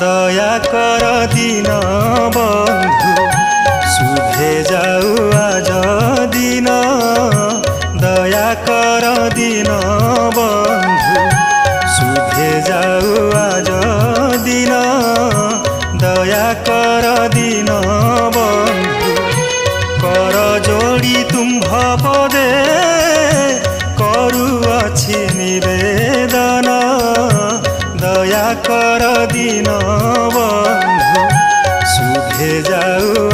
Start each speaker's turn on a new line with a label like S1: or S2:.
S1: दया कर दिन बंधु शुभे जाऊ आज दिन दया कर दिन बंधु शुभे जाऊ आज दिन दया कर दिन बंधु कर जोड़ी तुम्भ पदे करुअछि निवेदन दया कर दिन बंधु शुभे जाऊ